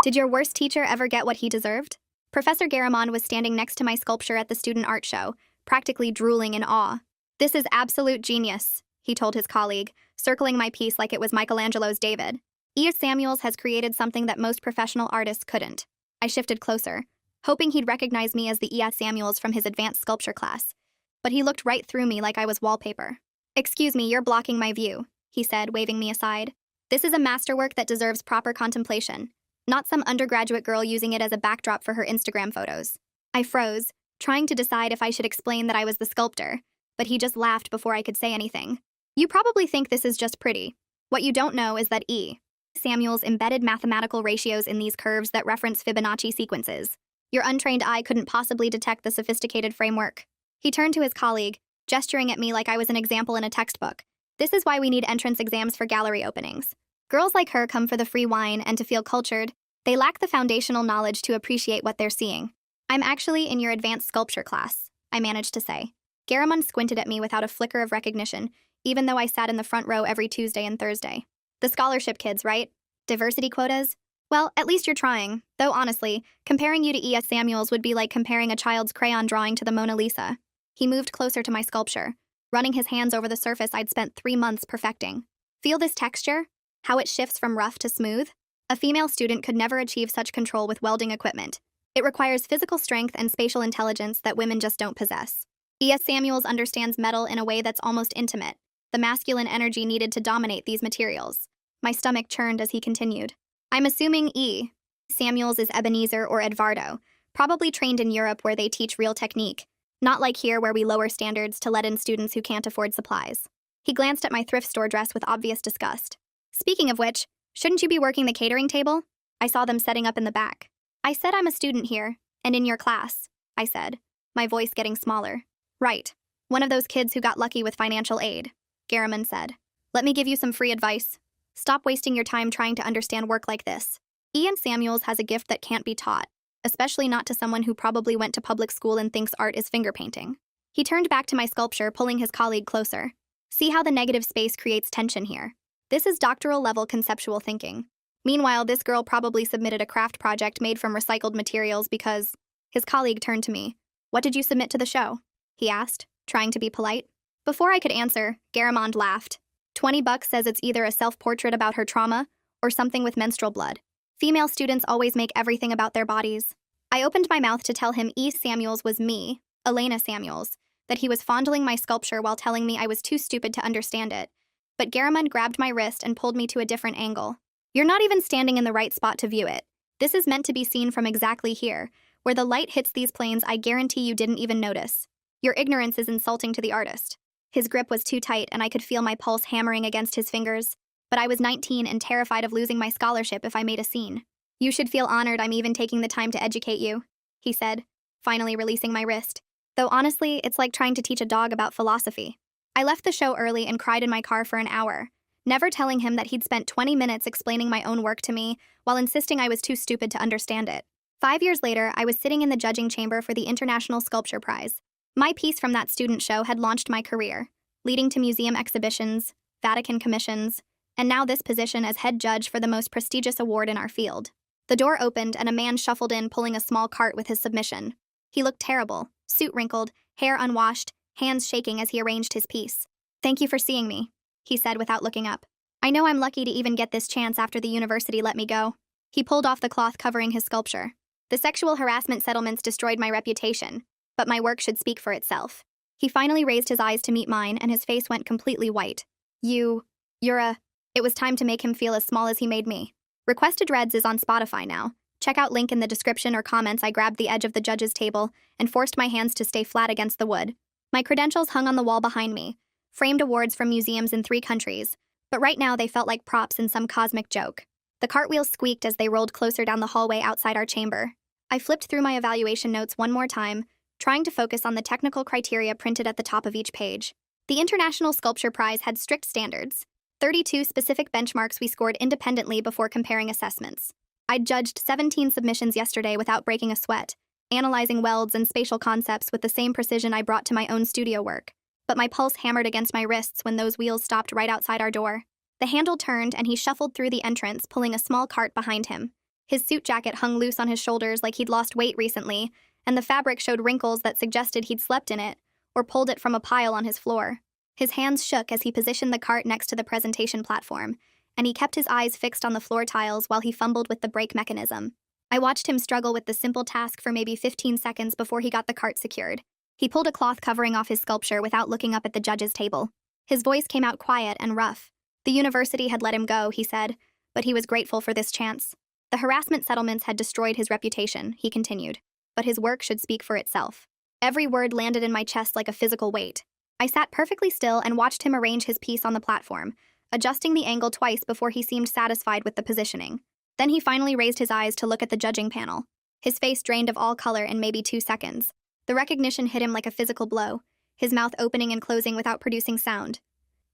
Did your worst teacher ever get what he deserved? Professor Garamond was standing next to my sculpture at the student art show, practically drooling in awe. "This is absolute genius," he told his colleague, circling my piece like it was Michelangelo's David. "E. Samuels has created something that most professional artists couldn't." I shifted closer, hoping he'd recognize me as the E. Samuels from his advanced sculpture class. But he looked right through me like I was wallpaper. "Excuse me, you're blocking my view," he said, waving me aside. "This is a masterwork that deserves proper contemplation, not some undergraduate girl using it as a backdrop for her Instagram photos." I froze, trying to decide if I should explain that I was the sculptor, but he just laughed before I could say anything. "You probably think this is just pretty. What you don't know is that E. Samuels embedded mathematical ratios in these curves that reference Fibonacci sequences. Your untrained eye couldn't possibly detect the sophisticated framework." He turned to his colleague, gesturing at me like I was an example in a textbook. "This is why we need entrance exams for gallery openings. Girls like her come for the free wine and to feel cultured. They lack the foundational knowledge to appreciate what they're seeing." "I'm actually in your advanced sculpture class," I managed to say. Garamond squinted at me without a flicker of recognition, even though I sat in the front row every Tuesday and Thursday. "The scholarship kids, right? Diversity quotas? Well, at least you're trying, though honestly, comparing you to E. Samuels would be like comparing a child's crayon drawing to the Mona Lisa." He moved closer to my sculpture, running his hands over the surface I'd spent 3 months perfecting. "Feel this texture? How it shifts from rough to smooth? A female student could never achieve such control with welding equipment. It requires physical strength and spatial intelligence that women just don't possess. E. Samuels understands metal in a way that's almost intimate, the masculine energy needed to dominate these materials." My stomach churned as he continued. "I'm assuming E. Samuels is Ebenezer or Edvardo, probably trained in Europe where they teach real technique, not like here where we lower standards to let in students who can't afford supplies." He glanced at my thrift store dress with obvious disgust. "Speaking of which, shouldn't you be working the catering table? I saw them setting up in the back." "I said I'm a student here, and in your class," I said, my voice getting smaller. "Right. One of those kids who got lucky with financial aid," Garamond said. "Let me give you some free advice. Stop wasting your time trying to understand work like this. E. Samuels has a gift that can't be taught, especially not to someone who probably went to public school and thinks art is finger painting." He turned back to my sculpture, pulling his colleague closer. "See how the negative space creates tension here? This is doctoral-level conceptual thinking. Meanwhile, this girl probably submitted a craft project made from recycled materials because..." His colleague turned to me. "What did you submit to the show?" he asked, trying to be polite. Before I could answer, Garamond laughed. $20 says it's either a self-portrait about her trauma or something with menstrual blood. Female students always make everything about their bodies. I opened my mouth to tell him E. Samuels was me, Elena Samuels, that he was fondling my sculpture while telling me I was too stupid to understand it. But Garamond grabbed my wrist and pulled me to a different angle. "You're not even standing in the right spot to view it. This is meant to be seen from exactly here, where the light hits these planes I guarantee you didn't even notice. Your ignorance is insulting to the artist." His grip was too tight and I could feel my pulse hammering against his fingers. But I was 19 and terrified of losing my scholarship if I made a scene. "You should feel honored I'm even taking the time to educate you," he said, finally releasing my wrist. Though honestly, it's like trying to teach a dog about philosophy. I left the show early and cried in my car for an hour, never telling him that he'd spent 20 minutes explaining my own work to me while insisting I was too stupid to understand it. 5 years later, I was sitting in the judging chamber for the International Sculpture Prize. My piece from that student show had launched my career, leading to museum exhibitions, Vatican commissions, and now this position as head judge for the most prestigious award in our field. The door opened and a man shuffled in pulling a small cart with his submission. He looked terrible, suit wrinkled, hair unwashed, hands shaking as he arranged his piece. "Thank you for seeing me," he said without looking up. "I know I'm lucky to even get this chance after the university let me go." He pulled off the cloth covering his sculpture. "The sexual harassment settlements destroyed my reputation, but my work should speak for itself." He finally raised his eyes to meet mine and his face went completely white. You're a..." It was time to make him feel as small as he made me. Requested Reds is on Spotify now. Check out link in the description or comments. I grabbed the edge of the judge's table and forced my hands to stay flat against the wood. My credentials hung on the wall behind me, framed awards from museums in 3 countries, but right now they felt like props in some cosmic joke. The cartwheels squeaked as they rolled closer down the hallway outside our chamber. I flipped through my evaluation notes one more time, trying to focus on the technical criteria printed at the top of each page. The International Sculpture Prize had strict standards, 32 specific benchmarks we scored independently before comparing assessments. I'd judged 17 submissions yesterday without breaking a sweat, analyzing welds and spatial concepts with the same precision I brought to my own studio work. But my pulse hammered against my wrists when those wheels stopped right outside our door. The handle turned and he shuffled through the entrance, pulling a small cart behind him. His suit jacket hung loose on his shoulders like he'd lost weight recently, and the fabric showed wrinkles that suggested he'd slept in it or pulled it from a pile on his floor. His hands shook as he positioned the cart next to the presentation platform, and he kept his eyes fixed on the floor tiles while he fumbled with the brake mechanism. I watched him struggle with the simple task for maybe 15 seconds before he got the cart secured. He pulled a cloth covering off his sculpture without looking up at the judge's table. His voice came out quiet and rough. The university had let him go, he said, but he was grateful for this chance. The harassment settlements had destroyed his reputation, he continued, but his work should speak for itself. Every word landed in my chest like a physical weight. I sat perfectly still and watched him arrange his piece on the platform, adjusting the angle twice before he seemed satisfied with the positioning. Then he finally raised his eyes to look at the judging panel. His face drained of all color in maybe 2 seconds. The recognition hit him like a physical blow, his mouth opening and closing without producing sound.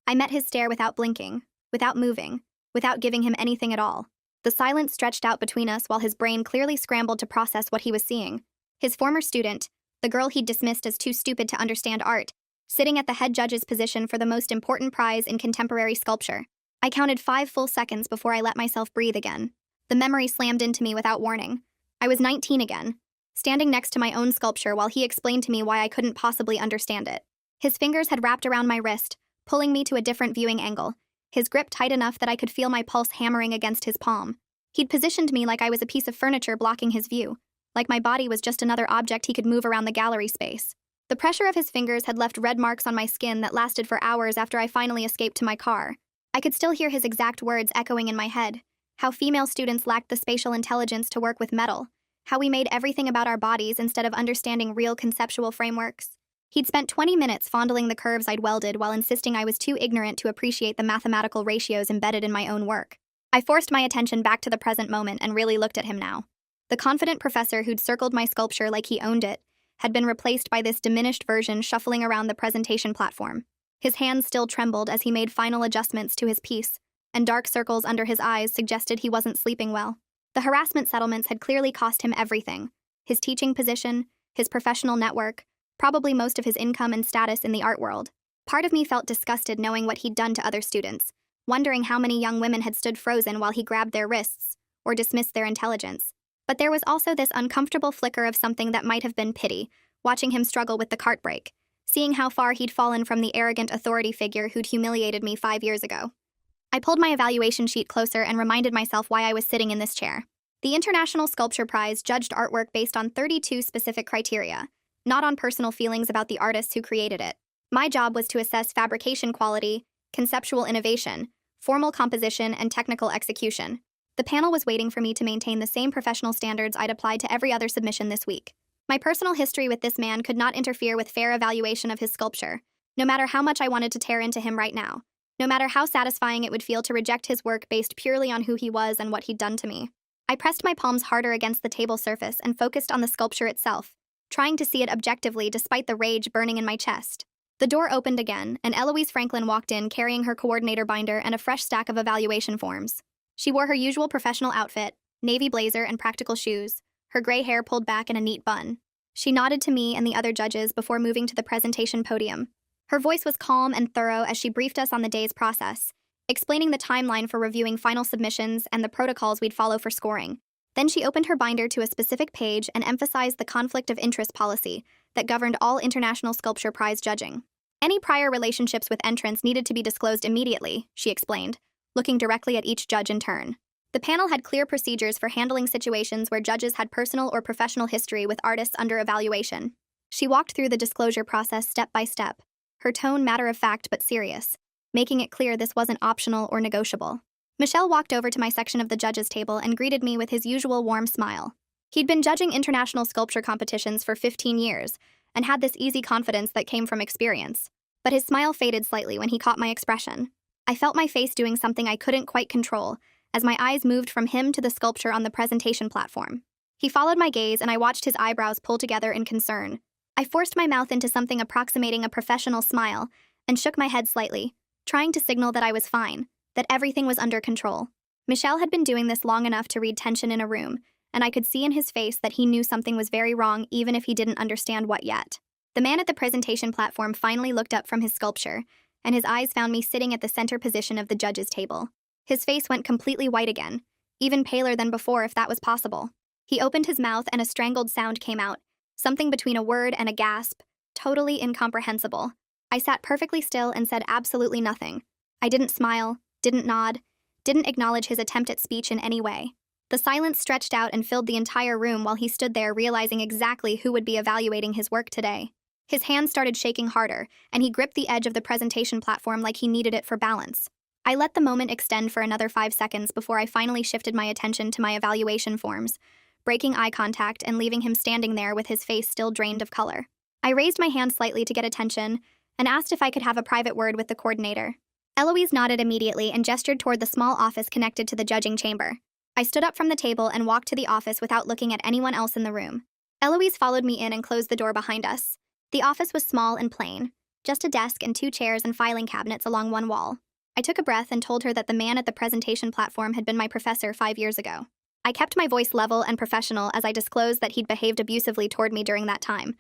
I met his stare without blinking, without moving, without giving him anything at all. The silence stretched out between us while his brain clearly scrambled to process what he was seeing. His former student, the girl he'd dismissed as too stupid to understand art, sitting at the head judge's position for the most important prize in contemporary sculpture. I counted 5 full seconds before I let myself breathe again. The memory slammed into me without warning. I was 19 again, standing next to my own sculpture while he explained to me why I couldn't possibly understand it. His fingers had wrapped around my wrist, pulling me to a different viewing angle, his grip tight enough that I could feel my pulse hammering against his palm. He'd positioned me like I was a piece of furniture blocking his view, like my body was just another object he could move around the gallery space. The pressure of his fingers had left red marks on my skin that lasted for hours after I finally escaped to my car. I could still hear his exact words echoing in my head. How female students lacked the spatial intelligence to work with metal. How we made everything about our bodies instead of understanding real conceptual frameworks. He'd spent 20 minutes fondling the curves I'd welded while insisting I was too ignorant to appreciate the mathematical ratios embedded in my own work. I forced my attention back to the present moment and really looked at him now. The confident professor who'd circled my sculpture like he owned it had been replaced by this diminished version shuffling around the presentation platform. His hands still trembled as he made final adjustments to his piece, and dark circles under his eyes suggested he wasn't sleeping well. The harassment settlements had clearly cost him everything: his teaching position, his professional network, probably most of his income and status in the art world. Part of me felt disgusted knowing what he'd done to other students, wondering how many young women had stood frozen while he grabbed their wrists or dismissed their intelligence. But there was also this uncomfortable flicker of something that might have been pity, watching him struggle with the cart brake, seeing how far he'd fallen from the arrogant authority figure who'd humiliated me 5 years ago. I pulled my evaluation sheet closer and reminded myself why I was sitting in this chair. The International Sculpture Prize judged artwork based on 32 specific criteria, not on personal feelings about the artists who created it. My job was to assess fabrication quality, conceptual innovation, formal composition, and technical execution. The panel was waiting for me to maintain the same professional standards I'd applied to every other submission this week. My personal history with this man could not interfere with fair evaluation of his sculpture, no matter how much I wanted to tear into him right now, no matter how satisfying it would feel to reject his work based purely on who he was and what he'd done to me. I pressed my palms harder against the table surface and focused on the sculpture itself, trying to see it objectively despite the rage burning in my chest. The door opened again, and Eloise Franklin walked in carrying her coordinator binder and a fresh stack of evaluation forms. She wore her usual professional outfit, navy blazer and practical shoes, her gray hair pulled back in a neat bun. She nodded to me and the other judges before moving to the presentation podium. Her voice was calm and thorough as she briefed us on the day's process, explaining the timeline for reviewing final submissions and the protocols we'd follow for scoring. Then she opened her binder to a specific page and emphasized the conflict of interest policy that governed all International Sculpture Prize judging. Any prior relationships with entrants needed to be disclosed immediately, she explained, looking directly at each judge in turn. The panel had clear procedures for handling situations where judges had personal or professional history with artists under evaluation. She walked through the disclosure process step by step, her tone matter-of-fact but serious, making it clear this wasn't optional or negotiable. Michel walked over to my section of the judges' table and greeted me with his usual warm smile. He'd been judging international sculpture competitions for 15 years and had this easy confidence that came from experience. But his smile faded slightly when he caught my expression. I felt my face doing something I couldn't quite control as my eyes moved from him to the sculpture on the presentation platform. He followed my gaze and I watched his eyebrows pull together in concern. I forced my mouth into something approximating a professional smile and shook my head slightly, trying to signal that I was fine, that everything was under control. Michel had been doing this long enough to read tension in a room, and I could see in his face that he knew something was very wrong even if he didn't understand what yet. The man at the presentation platform finally looked up from his sculpture, and his eyes found me sitting at the center position of the judges' table. His face went completely white again, even paler than before if that was possible. He opened his mouth and a strangled sound came out, something between a word and a gasp, totally incomprehensible. I sat perfectly still and said absolutely nothing. I didn't smile, didn't nod, didn't acknowledge his attempt at speech in any way. The silence stretched out and filled the entire room while he stood there realizing exactly who would be evaluating his work today. His hands started shaking harder, and he gripped the edge of the presentation platform like he needed it for balance. I let the moment extend for another 5 seconds before I finally shifted my attention to my evaluation forms, breaking eye contact and leaving him standing there with his face still drained of color. I raised my hand slightly to get attention and asked if I could have a private word with the coordinator. Eloise nodded immediately and gestured toward the small office connected to the judging chamber. I stood up from the table and walked to the office without looking at anyone else in the room. Eloise followed me in and closed the door behind us. The office was small and plain, just a desk and 2 chairs and filing cabinets along one wall. I took a breath and told her that the man at the presentation platform had been my professor 5 years ago. I kept my voice level and professional as I disclosed that he'd behaved abusively toward me during that time,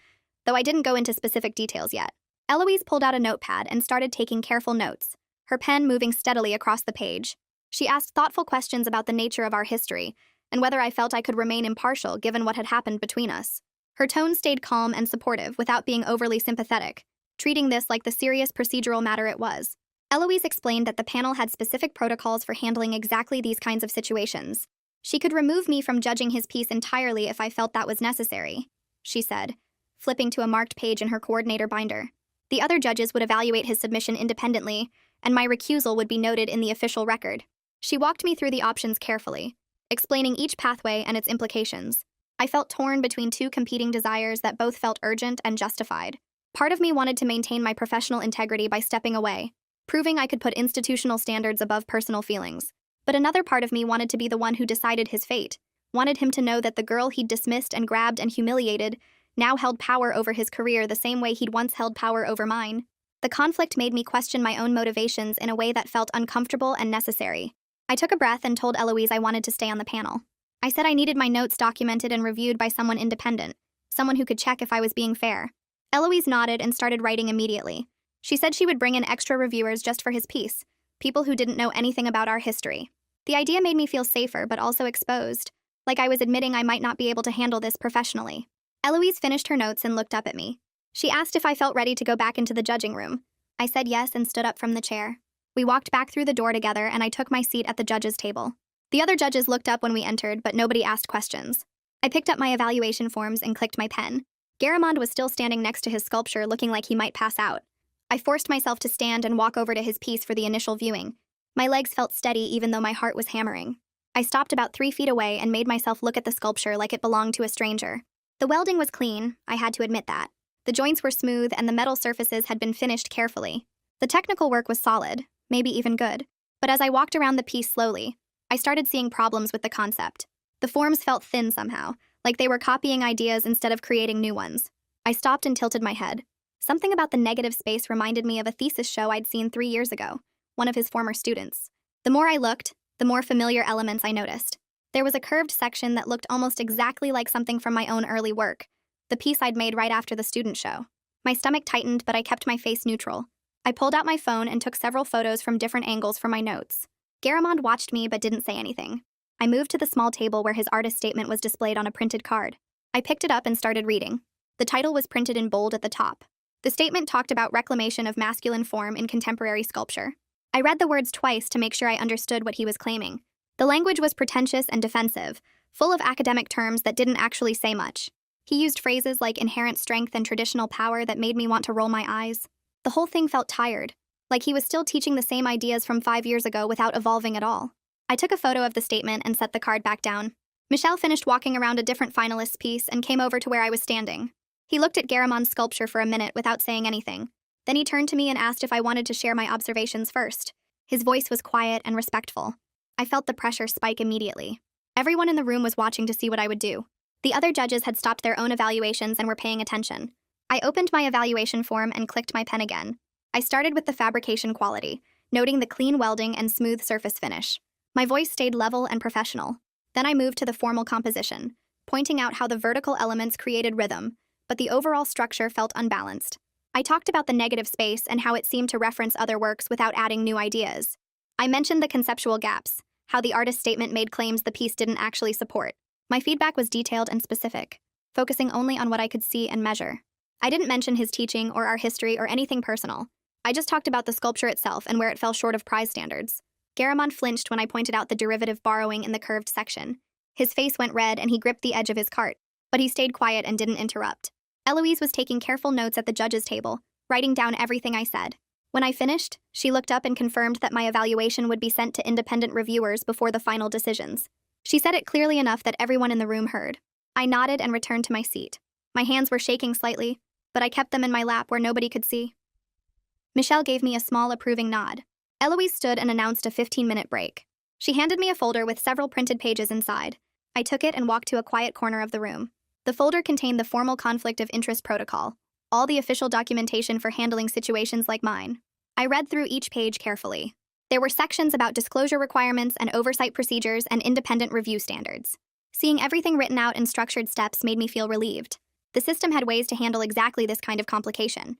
though I didn't go into specific details yet. Eloise pulled out a notepad and started taking careful notes, her pen moving steadily across the page. She asked thoughtful questions about the nature of our history and whether I felt I could remain impartial given what had happened between us. Her tone stayed calm and supportive without being overly sympathetic, treating this like the serious procedural matter it was. Eloise explained that the panel had specific protocols for handling exactly these kinds of situations. She could remove me from judging his piece entirely if I felt that was necessary, she said, flipping to a marked page in her coordinator binder. The other judges would evaluate his submission independently, and my recusal would be noted in the official record. She walked me through the options carefully, explaining each pathway and its implications. I felt torn between 2 competing desires that both felt urgent and justified. Part of me wanted to maintain my professional integrity by stepping away, proving I could put institutional standards above personal feelings. But another part of me wanted to be the one who decided his fate, wanted him to know that the girl he'd dismissed and grabbed and humiliated now held power over his career the same way he'd once held power over mine. The conflict made me question my own motivations in a way that felt uncomfortable and necessary. I took a breath and told Eloise I wanted to stay on the panel. I said I needed my notes documented and reviewed by someone independent, someone who could check if I was being fair. Eloise nodded and started writing immediately. She said she would bring in extra reviewers just for his piece, people who didn't know anything about our history. The idea made me feel safer but also exposed, like I was admitting I might not be able to handle this professionally. Eloise finished her notes and looked up at me. She asked if I felt ready to go back into the judging room. I said yes and stood up from the chair. We walked back through the door together and I took my seat at the judges' table. The other judges looked up when we entered, but nobody asked questions. I picked up my evaluation forms and clicked my pen. Garamond was still standing next to his sculpture looking like he might pass out. I forced myself to stand and walk over to his piece for the initial viewing. My legs felt steady even though my heart was hammering. I stopped about 3 feet away and made myself look at the sculpture like it belonged to a stranger. The welding was clean, I had to admit that. The joints were smooth and the metal surfaces had been finished carefully. The technical work was solid, maybe even good. But as I walked around the piece slowly, I started seeing problems with the concept. The forms felt thin somehow, like they were copying ideas instead of creating new ones. I stopped and tilted my head. Something about the negative space reminded me of a thesis show I'd seen 3 years ago, one of his former students. The more I looked, the more familiar elements I noticed. There was a curved section that looked almost exactly like something from my own early work, the piece I'd made right after the student show. My stomach tightened, but I kept my face neutral. I pulled out my phone and took several photos from different angles for my notes. Garamond watched me but didn't say anything. I moved to the small table where his artist statement was displayed on a printed card. I picked it up and started reading. The title was printed in bold at the top. The statement talked about reclamation of masculine form in contemporary sculpture. I read the words twice to make sure I understood what he was claiming. The language was pretentious and defensive, full of academic terms that didn't actually say much. He used phrases like inherent strength and traditional power that made me want to roll my eyes. The whole thing felt tired, like he was still teaching the same ideas from 5 years ago without evolving at all. I took a photo of the statement and set the card back down. Michel finished walking around a different finalist's piece and came over to where I was standing. He looked at Garamond's sculpture for a minute without saying anything. Then he turned to me and asked if I wanted to share my observations first. His voice was quiet and respectful. I felt the pressure spike immediately. Everyone in the room was watching to see what I would do. The other judges had stopped their own evaluations and were paying attention. I opened my evaluation form and clicked my pen again. I started with the fabrication quality, noting the clean welding and smooth surface finish. My voice stayed level and professional. Then I moved to the formal composition, pointing out how the vertical elements created rhythm, but the overall structure felt unbalanced. I talked about the negative space and how it seemed to reference other works without adding new ideas. I mentioned the conceptual gaps, how the artist's statement made claims the piece didn't actually support. My feedback was detailed and specific, focusing only on what I could see and measure. I didn't mention his teaching or our history or anything personal. I just talked about the sculpture itself and where it fell short of prize standards. Garamond flinched when I pointed out the derivative borrowing in the curved section. His face went red and he gripped the edge of his cart, but he stayed quiet and didn't interrupt. Eloise was taking careful notes at the judge's table, writing down everything I said. When I finished, she looked up and confirmed that my evaluation would be sent to independent reviewers before the final decisions. She said it clearly enough that everyone in the room heard. I nodded and returned to my seat. My hands were shaking slightly, but I kept them in my lap where nobody could see. Michelle gave me a small approving nod. Eloise stood and announced a 15-minute break. She handed me a folder with several printed pages inside. I took it and walked to a quiet corner of the room. The folder contained the formal conflict of interest protocol, all the official documentation for handling situations like mine. I read through each page carefully. There were sections about disclosure requirements and oversight procedures and independent review standards. Seeing everything written out in structured steps made me feel relieved. The system had ways to handle exactly this kind of complication.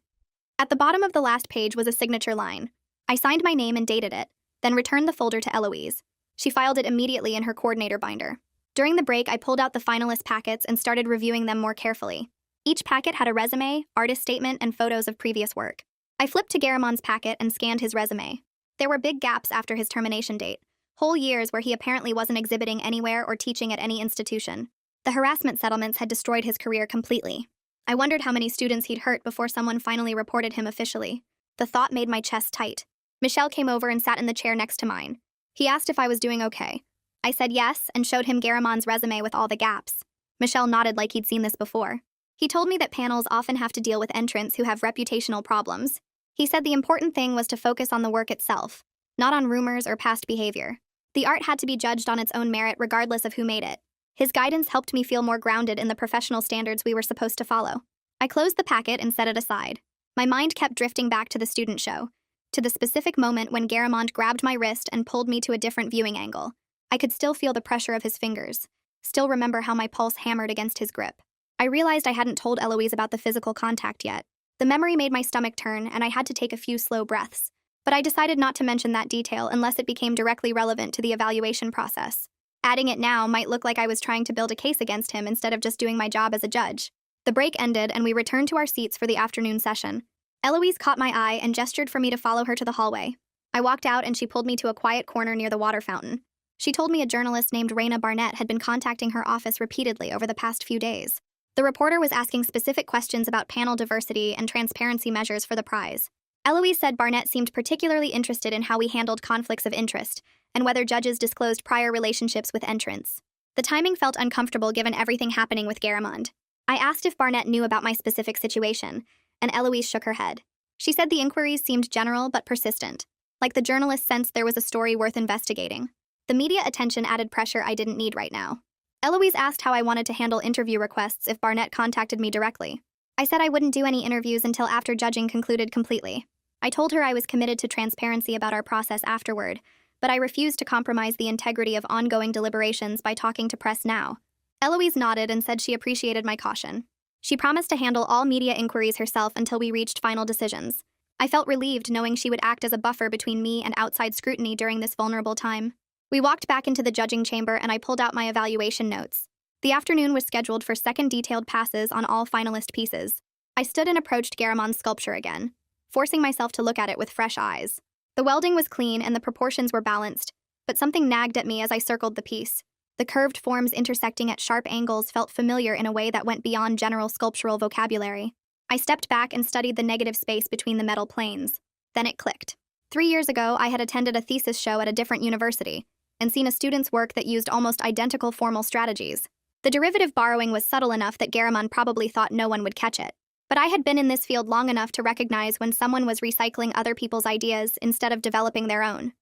At the bottom of the last page was a signature line. I signed my name and dated it, then returned the folder to Eloise. She filed it immediately in her coordinator binder. During the break, I pulled out the finalist packets and started reviewing them more carefully. Each packet had a resume, artist statement, and photos of previous work. I flipped to Garamond's packet and scanned his resume. There were big gaps after his termination date, whole years where he apparently wasn't exhibiting anywhere or teaching at any institution. The harassment settlements had destroyed his career completely. I wondered how many students he'd hurt before someone finally reported him officially. The thought made my chest tight. Michelle came over and sat in the chair next to mine. He asked if I was doing okay. I said yes and showed him Garamond's resume with all the gaps. Michelle nodded like he'd seen this before. He told me that panels often have to deal with entrants who have reputational problems. He said the important thing was to focus on the work itself, not on rumors or past behavior. The art had to be judged on its own merit regardless of who made it. His guidance helped me feel more grounded in the professional standards we were supposed to follow. I closed the packet and set it aside. My mind kept drifting back to the student show, to the specific moment when Garamond grabbed my wrist and pulled me to a different viewing angle. I could still feel the pressure of his fingers, still remember how my pulse hammered against his grip. I realized I hadn't told Eloise about the physical contact yet. The memory made my stomach turn, and I had to take a few slow breaths. But I decided not to mention that detail unless it became directly relevant to the evaluation process. Adding it now might look like I was trying to build a case against him instead of just doing my job as a judge. The break ended, and we returned to our seats for the afternoon session. Eloise caught my eye and gestured for me to follow her to the hallway. I walked out, and she pulled me to a quiet corner near the water fountain. She told me a journalist named Raina Barnett had been contacting her office repeatedly over the past few days. The reporter was asking specific questions about panel diversity and transparency measures for the prize. Eloise said Barnett seemed particularly interested in how we handled conflicts of interest and whether judges disclosed prior relationships with entrants. The timing felt uncomfortable given everything happening with Garamond. I asked if Barnett knew about my specific situation, and Eloise shook her head. She said the inquiries seemed general but persistent, like the journalist sensed there was a story worth investigating. The media attention added pressure I didn't need right now. Eloise asked how I wanted to handle interview requests if Barnett contacted me directly. I said I wouldn't do any interviews until after judging concluded completely. I told her I was committed to transparency about our process afterward, but I refused to compromise the integrity of ongoing deliberations by talking to press now. Eloise nodded and said she appreciated my caution. She promised to handle all media inquiries herself until we reached final decisions. I felt relieved knowing she would act as a buffer between me and outside scrutiny during this vulnerable time. We walked back into the judging chamber and I pulled out my evaluation notes. The afternoon was scheduled for second detailed passes on all finalist pieces. I stood and approached Garamond's sculpture again, forcing myself to look at it with fresh eyes. The welding was clean and the proportions were balanced, but something nagged at me as I circled the piece. The curved forms intersecting at sharp angles felt familiar in a way that went beyond general sculptural vocabulary. I stepped back and studied the negative space between the metal planes. Then it clicked. 3 years ago, I had attended a thesis show at a different university and seen a student's work that used almost identical formal strategies. The derivative borrowing was subtle enough that Garamond probably thought no one would catch it. But I had been in this field long enough to recognize when someone was recycling other people's ideas instead of developing their own.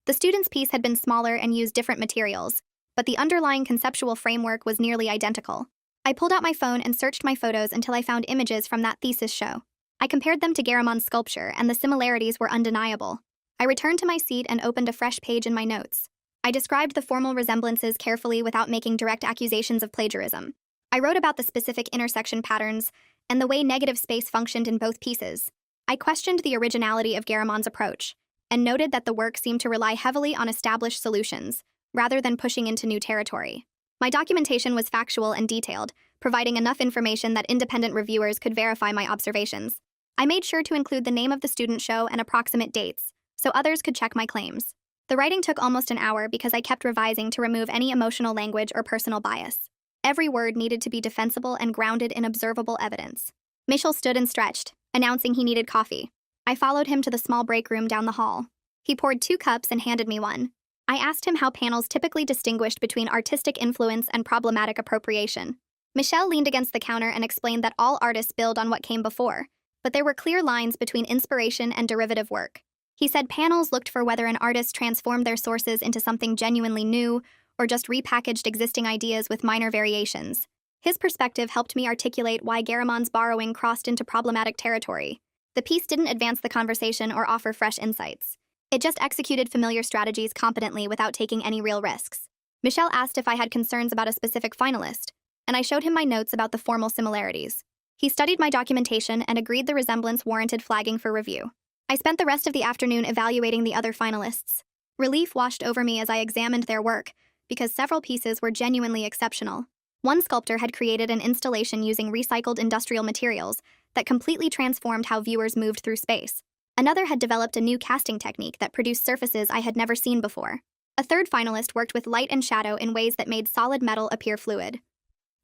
The student's piece had been smaller and used different materials, but the underlying conceptual framework was nearly identical. I pulled out my phone and searched my photos until I found images from that thesis show. I compared them to Garamond's sculpture, and the similarities were undeniable. I returned to my seat and opened a fresh page in my notes. I described the formal resemblances carefully without making direct accusations of plagiarism. I wrote about the specific intersection patterns and the way negative space functioned in both pieces. I questioned the originality of Garamond's approach and noted that the work seemed to rely heavily on established solutions, rather than pushing into new territory. My documentation was factual and detailed, providing enough information that independent reviewers could verify my observations. I made sure to include the name of the student show and approximate dates, so others could check my claims. The writing took almost an hour because I kept revising to remove any emotional language or personal bias. Every word needed to be defensible and grounded in observable evidence. Michel stood and stretched, announcing he needed coffee. I followed him to the small break room down the hall. He poured 2 cups and handed me one. I asked him how panels typically distinguished between artistic influence and problematic appropriation. Michel leaned against the counter and explained that all artists build on what came before, but there were clear lines between inspiration and derivative work. He said panels looked for whether an artist transformed their sources into something genuinely new or just repackaged existing ideas with minor variations. His perspective helped me articulate why Garamon's borrowing crossed into problematic territory. The piece didn't advance the conversation or offer fresh insights. It just executed familiar strategies competently without taking any real risks. Michel asked if I had concerns about a specific finalist, and I showed him my notes about the formal similarities. He studied my documentation and agreed the resemblance warranted flagging for review. I spent the rest of the afternoon evaluating the other finalists. Relief washed over me as I examined their work, because several pieces were genuinely exceptional. One sculptor had created an installation using recycled industrial materials that completely transformed how viewers moved through space. Another had developed a new casting technique that produced surfaces I had never seen before. A third finalist worked with light and shadow in ways that made solid metal appear fluid.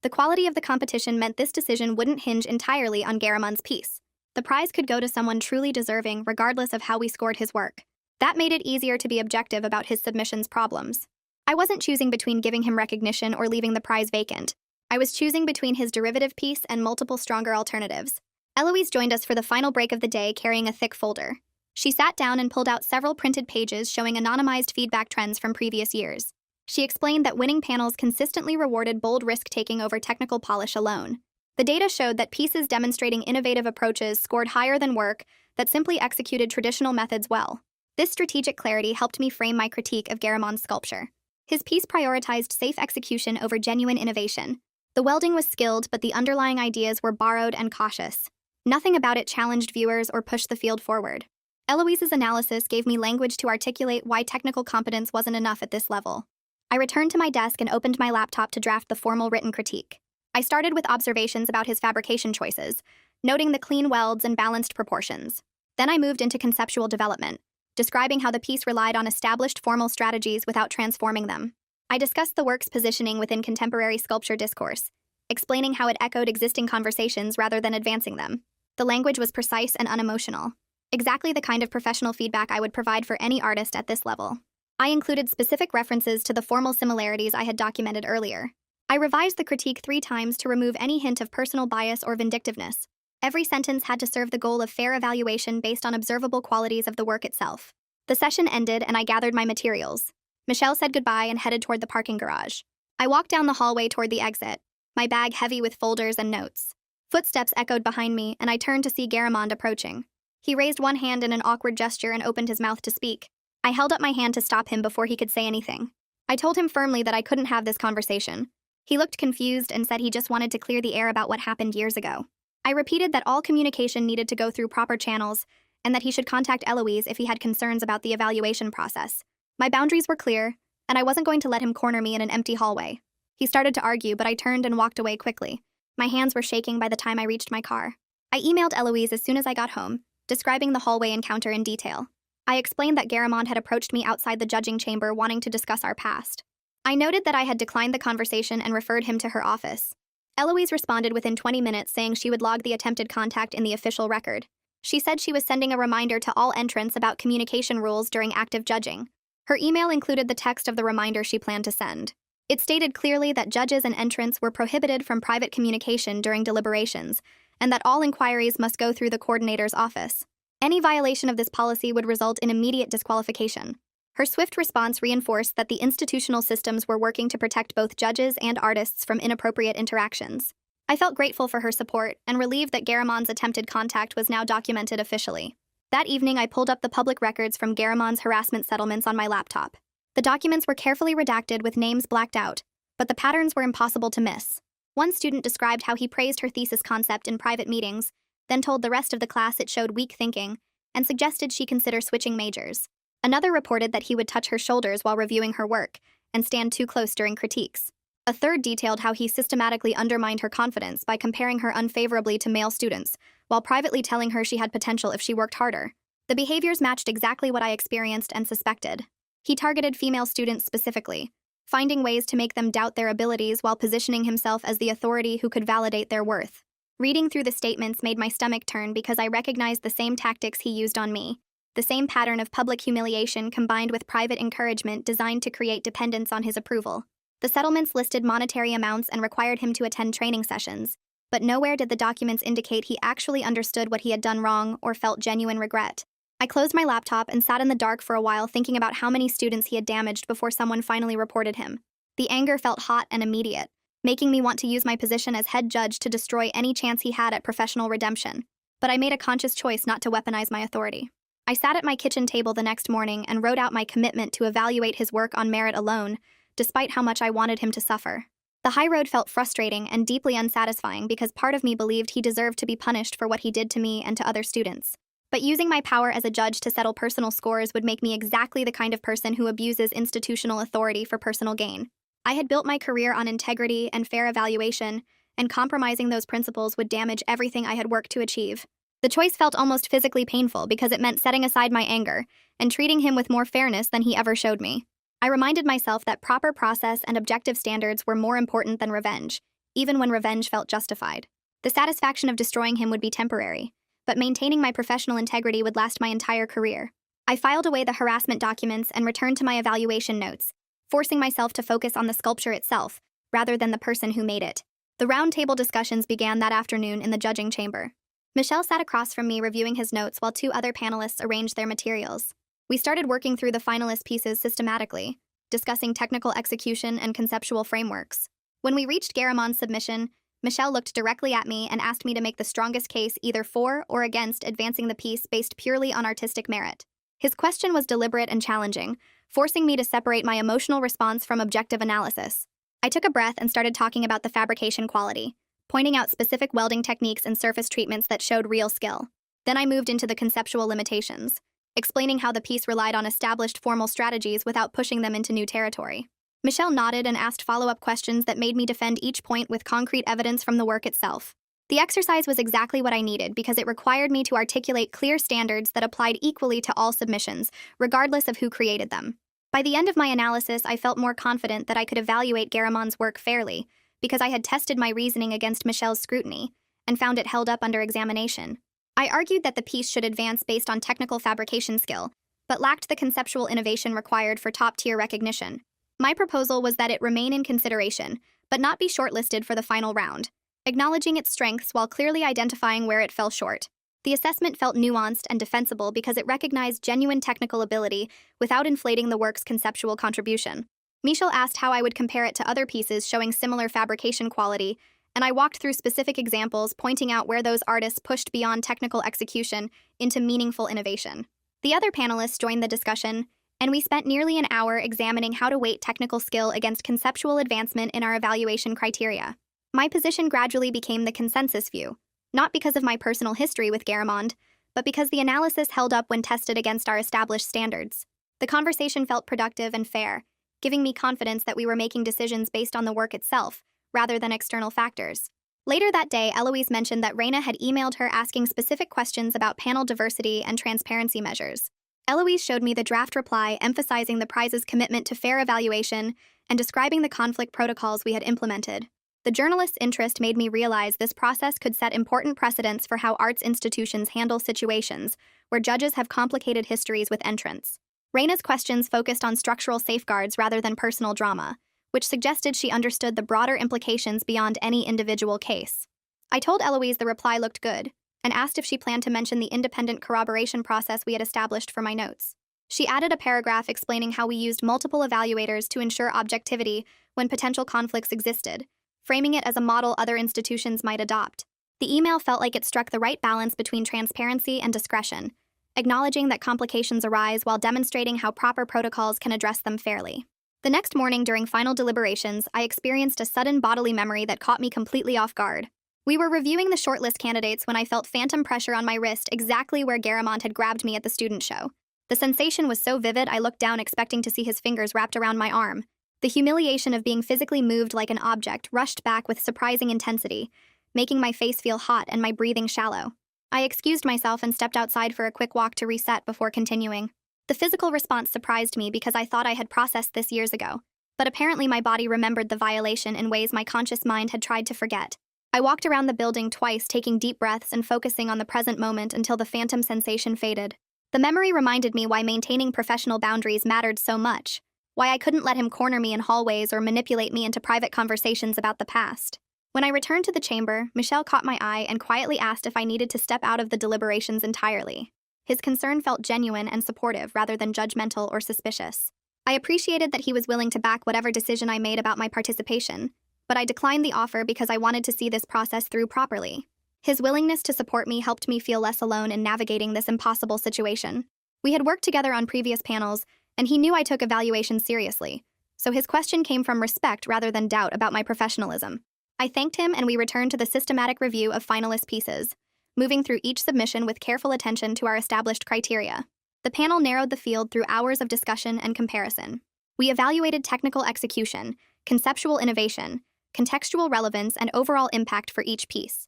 The quality of the competition meant this decision wouldn't hinge entirely on Garamon's piece. The prize could go to someone truly deserving regardless of how we scored his work. That made it easier to be objective about his submission's problems. I wasn't choosing between giving him recognition or leaving the prize vacant. I was choosing between his derivative piece and multiple stronger alternatives. Eloise joined us for the final break of the day carrying a thick folder. She sat down and pulled out several printed pages showing anonymized feedback trends from previous years. She explained that winning panels consistently rewarded bold risk-taking over technical polish alone. The data showed that pieces demonstrating innovative approaches scored higher than work that simply executed traditional methods well. This strategic clarity helped me frame my critique of Garamon's sculpture. His piece prioritized safe execution over genuine innovation. The welding was skilled, but the underlying ideas were borrowed and cautious. Nothing about it challenged viewers or pushed the field forward. Eloise's analysis gave me language to articulate why technical competence wasn't enough at this level. I returned to my desk and opened my laptop to draft the formal written critique. I started with observations about his fabrication choices, noting the clean welds and balanced proportions. Then I moved into conceptual development, describing how the piece relied on established formal strategies without transforming them. I discussed the work's positioning within contemporary sculpture discourse, explaining how it echoed existing conversations rather than advancing them. The language was precise and unemotional, exactly the kind of professional feedback I would provide for any artist at this level. I included specific references to the formal similarities I had documented earlier. I revised the critique 3 times to remove any hint of personal bias or vindictiveness. Every sentence had to serve the goal of fair evaluation based on observable qualities of the work itself. The session ended and I gathered my materials. Michel said goodbye and headed toward the parking garage. I walked down the hallway toward the exit, my bag heavy with folders and notes. Footsteps echoed behind me, and I turned to see Garamond approaching. He raised one hand in an awkward gesture and opened his mouth to speak. I held up my hand to stop him before he could say anything. I told him firmly that I couldn't have this conversation. He looked confused and said he just wanted to clear the air about what happened years ago. I repeated that all communication needed to go through proper channels and that he should contact Eloise if he had concerns about the evaluation process. My boundaries were clear, and I wasn't going to let him corner me in an empty hallway. He started to argue, but I turned and walked away quickly. My hands were shaking by the time I reached my car. I emailed Eloise as soon as I got home, describing the hallway encounter in detail. I explained that Garamond had approached me outside the judging chamber wanting to discuss our past. I noted that I had declined the conversation and referred him to her office. Eloise responded within 20 minutes saying she would log the attempted contact in the official record. She said she was sending a reminder to all entrants about communication rules during active judging. Her email included the text of the reminder she planned to send. It stated clearly that judges and entrants were prohibited from private communication during deliberations, and that all inquiries must go through the coordinator's office. Any violation of this policy would result in immediate disqualification. Her swift response reinforced that the institutional systems were working to protect both judges and artists from inappropriate interactions. I felt grateful for her support and relieved that Garamond's attempted contact was now documented officially. That evening, I pulled up the public records from Garamond's harassment settlements on my laptop. The documents were carefully redacted with names blacked out, but the patterns were impossible to miss. One student described how he praised her thesis concept in private meetings, then told the rest of the class it showed weak thinking, and suggested she consider switching majors. Another reported that he would touch her shoulders while reviewing her work, and stand too close during critiques. A third detailed how he systematically undermined her confidence by comparing her unfavorably to male students, while privately telling her she had potential if she worked harder. The behaviors matched exactly what I experienced and suspected. He targeted female students specifically, finding ways to make them doubt their abilities while positioning himself as the authority who could validate their worth. Reading through the statements made my stomach turn because I recognized the same tactics he used on me, the same pattern of public humiliation combined with private encouragement designed to create dependence on his approval. The settlements listed monetary amounts and required him to attend training sessions, but nowhere did the documents indicate he actually understood what he had done wrong or felt genuine regret. I closed my laptop and sat in the dark for a while thinking about how many students he had damaged before someone finally reported him. The anger felt hot and immediate, making me want to use my position as head judge to destroy any chance he had at professional redemption. But I made a conscious choice not to weaponize my authority. I sat at my kitchen table the next morning and wrote out my commitment to evaluate his work on merit alone, despite how much I wanted him to suffer. The high road felt frustrating and deeply unsatisfying because part of me believed he deserved to be punished for what he did to me and to other students. But using my power as a judge to settle personal scores would make me exactly the kind of person who abuses institutional authority for personal gain. I had built my career on integrity and fair evaluation, and compromising those principles would damage everything I had worked to achieve. The choice felt almost physically painful because it meant setting aside my anger and treating him with more fairness than he ever showed me. I reminded myself that proper process and objective standards were more important than revenge, even when revenge felt justified. The satisfaction of destroying him would be temporary, but maintaining my professional integrity would last my entire career. I filed away the harassment documents and returned to my evaluation notes, forcing myself to focus on the sculpture itself, rather than the person who made it. The roundtable discussions began that afternoon in the judging chamber. Michel sat across from me reviewing his notes while two other panelists arranged their materials. We started working through the finalist pieces systematically, discussing technical execution and conceptual frameworks. When we reached Garamon's submission, Michel looked directly at me and asked me to make the strongest case either for or against advancing the piece based purely on artistic merit. His question was deliberate and challenging, forcing me to separate my emotional response from objective analysis. I took a breath and started talking about the fabrication quality, pointing out specific welding techniques and surface treatments that showed real skill. Then I moved into the conceptual limitations, explaining how the piece relied on established formal strategies without pushing them into new territory. Michel nodded and asked follow-up questions that made me defend each point with concrete evidence from the work itself. The exercise was exactly what I needed because it required me to articulate clear standards that applied equally to all submissions, regardless of who created them. By the end of my analysis, I felt more confident that I could evaluate Garamon's work fairly, because I had tested my reasoning against Michel's scrutiny and found it held up under examination. I argued that the piece should advance based on technical fabrication skill, but lacked the conceptual innovation required for top-tier recognition. My proposal was that it remain in consideration, but not be shortlisted for the final round, acknowledging its strengths while clearly identifying where it fell short. The assessment felt nuanced and defensible because it recognized genuine technical ability without inflating the work's conceptual contribution. Michel asked how I would compare it to other pieces showing similar fabrication quality, and I walked through specific examples pointing out where those artists pushed beyond technical execution into meaningful innovation. The other panelists joined the discussion, and we spent nearly an hour examining how to weight technical skill against conceptual advancement in our evaluation criteria. My position gradually became the consensus view, not because of my personal history with Garamond, but because the analysis held up when tested against our established standards. The conversation felt productive and fair, giving me confidence that we were making decisions based on the work itself, rather than external factors. Later that day, Eloise mentioned that Reina had emailed her asking specific questions about panel diversity and transparency measures. Eloise showed me the draft reply emphasizing the prize's commitment to fair evaluation and describing the conflict protocols we had implemented. The journalist's interest made me realize this process could set important precedents for how arts institutions handle situations where judges have complicated histories with entrants. Reina's questions focused on structural safeguards rather than personal drama, which suggested she understood the broader implications beyond any individual case. I told Eloise the reply looked good, and asked if she planned to mention the independent corroboration process we had established for my notes. She added a paragraph explaining how we used multiple evaluators to ensure objectivity when potential conflicts existed, framing it as a model other institutions might adopt. The email felt like it struck the right balance between transparency and discretion, acknowledging that complications arise while demonstrating how proper protocols can address them fairly. The next morning during final deliberations, I experienced a sudden bodily memory that caught me completely off guard. We were reviewing the shortlist candidates when I felt phantom pressure on my wrist exactly where Garamond had grabbed me at the student show. The sensation was so vivid I looked down expecting to see his fingers wrapped around my arm. The humiliation of being physically moved like an object rushed back with surprising intensity, making my face feel hot and my breathing shallow. I excused myself and stepped outside for a quick walk to reset before continuing. The physical response surprised me because I thought I had processed this years ago, but apparently my body remembered the violation in ways my conscious mind had tried to forget. I walked around the building twice, taking deep breaths and focusing on the present moment until the phantom sensation faded. The memory reminded me why maintaining professional boundaries mattered so much, why I couldn't let him corner me in hallways or manipulate me into private conversations about the past. When I returned to the chamber, Michel caught my eye and quietly asked if I needed to step out of the deliberations entirely. His concern felt genuine and supportive rather than judgmental or suspicious. I appreciated that he was willing to back whatever decision I made about my participation, but I declined the offer because I wanted to see this process through properly. His willingness to support me helped me feel less alone in navigating this impossible situation. We had worked together on previous panels, and he knew I took evaluation seriously, so his question came from respect rather than doubt about my professionalism. I thanked him and we returned to the systematic review of finalist pieces, moving through each submission with careful attention to our established criteria. The panel narrowed the field through hours of discussion and comparison. We evaluated technical execution, conceptual innovation, contextual relevance, and overall impact for each piece.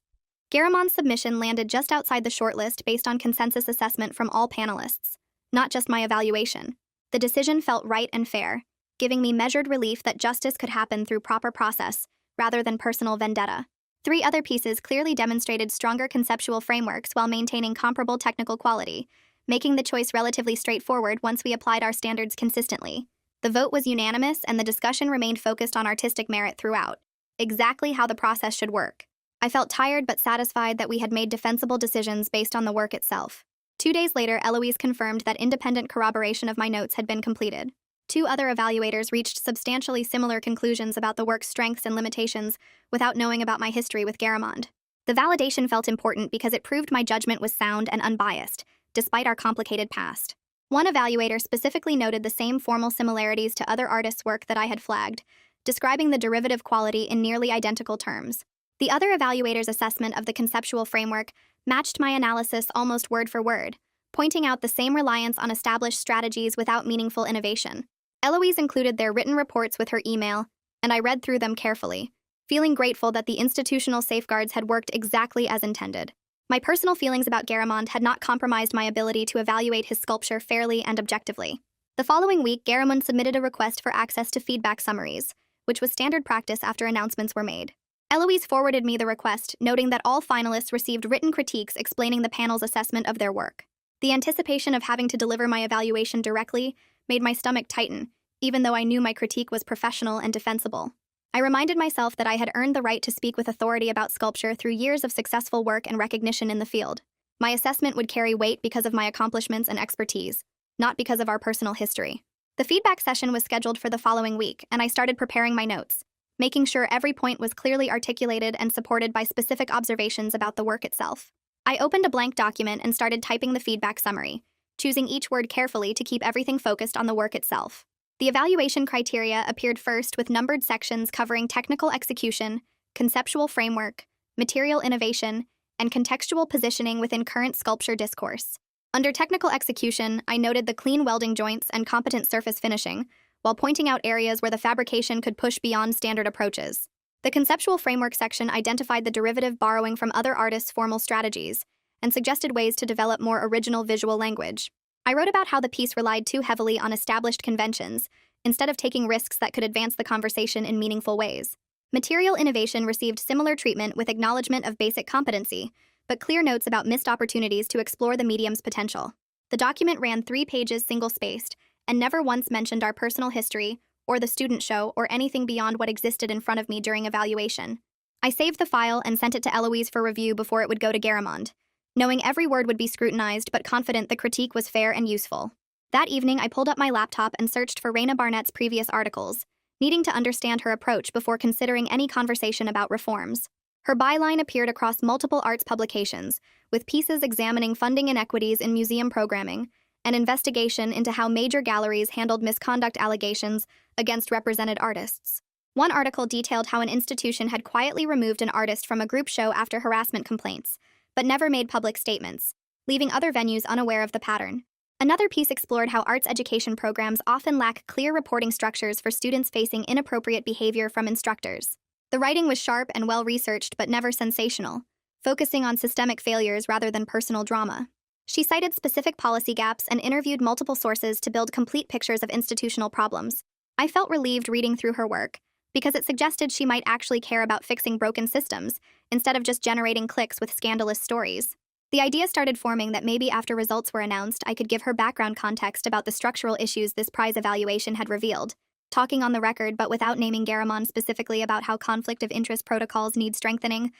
Garamond's submission landed just outside the shortlist based on consensus assessment from all panelists, not just my evaluation. The decision felt right and fair, giving me measured relief that justice could happen through proper process rather than personal vendetta. 3 other pieces clearly demonstrated stronger conceptual frameworks while maintaining comparable technical quality, making the choice relatively straightforward once we applied our standards consistently. The vote was unanimous and the discussion remained focused on artistic merit throughout, exactly how the process should work. I felt tired but satisfied that we had made defensible decisions based on the work itself. 2 days later, Eloise confirmed that independent corroboration of my notes had been completed. 2 other evaluators reached substantially similar conclusions about the work's strengths and limitations without knowing about my history with Garamond. The validation felt important because it proved my judgment was sound and unbiased, despite our complicated past. One evaluator specifically noted the same formal similarities to other artists' work that I had flagged, describing the derivative quality in nearly identical terms. The other evaluator's assessment of the conceptual framework matched my analysis almost word for word, pointing out the same reliance on established strategies without meaningful innovation. Eloise included their written reports with her email, and I read through them carefully, feeling grateful that the institutional safeguards had worked exactly as intended. My personal feelings about Garamond had not compromised my ability to evaluate his sculpture fairly and objectively. The following week, Garamond submitted a request for access to feedback summaries, which was standard practice after announcements were made. Eloise forwarded me the request, noting that all finalists received written critiques explaining the panel's assessment of their work. The anticipation of having to deliver my evaluation directly made my stomach tighten, even though I knew my critique was professional and defensible. I reminded myself that I had earned the right to speak with authority about sculpture through years of successful work and recognition in the field. My assessment would carry weight because of my accomplishments and expertise, not because of our personal history. The feedback session was scheduled for the following week, and I started preparing my notes, making sure every point was clearly articulated and supported by specific observations about the work itself. I opened a blank document and started typing the feedback summary, choosing each word carefully to keep everything focused on the work itself. The evaluation criteria appeared first with numbered sections covering technical execution, conceptual framework, material innovation, and contextual positioning within current sculpture discourse. Under technical execution, I noted the clean welding joints and competent surface finishing, while pointing out areas where the fabrication could push beyond standard approaches. The conceptual framework section identified the derivative borrowing from other artists' formal strategies and suggested ways to develop more original visual language. I wrote about how the piece relied too heavily on established conventions instead of taking risks that could advance the conversation in meaningful ways. Material innovation received similar treatment with acknowledgement of basic competency, but clear notes about missed opportunities to explore the medium's potential. The document ran 3 pages single-spaced and never once mentioned our personal history or the student show or anything beyond what existed in front of me during evaluation. I saved the file and sent it to Eloise for review before it would go to Garamond, knowing every word would be scrutinized but confident the critique was fair and useful. That evening, I pulled up my laptop and searched for Raina Barnett's previous articles, needing to understand her approach before considering any conversation about reforms. Her byline appeared across multiple arts publications, with pieces examining funding inequities in museum programming, an investigation into how major galleries handled misconduct allegations against represented artists. One article detailed how an institution had quietly removed an artist from a group show after harassment complaints, but never made public statements, leaving other venues unaware of the pattern. Another piece explored how arts education programs often lack clear reporting structures for students facing inappropriate behavior from instructors. The writing was sharp and well-researched but never sensational, focusing on systemic failures rather than personal drama. She cited specific policy gaps and interviewed multiple sources to build complete pictures of institutional problems. I felt relieved reading through her work, because it suggested she might actually care about fixing broken systems, instead of just generating clicks with scandalous stories. The idea started forming that maybe after results were announced, I could give her background context about the structural issues this prize evaluation had revealed, talking on the record but without naming Garamond specifically about how conflict of interest protocols need strengthening.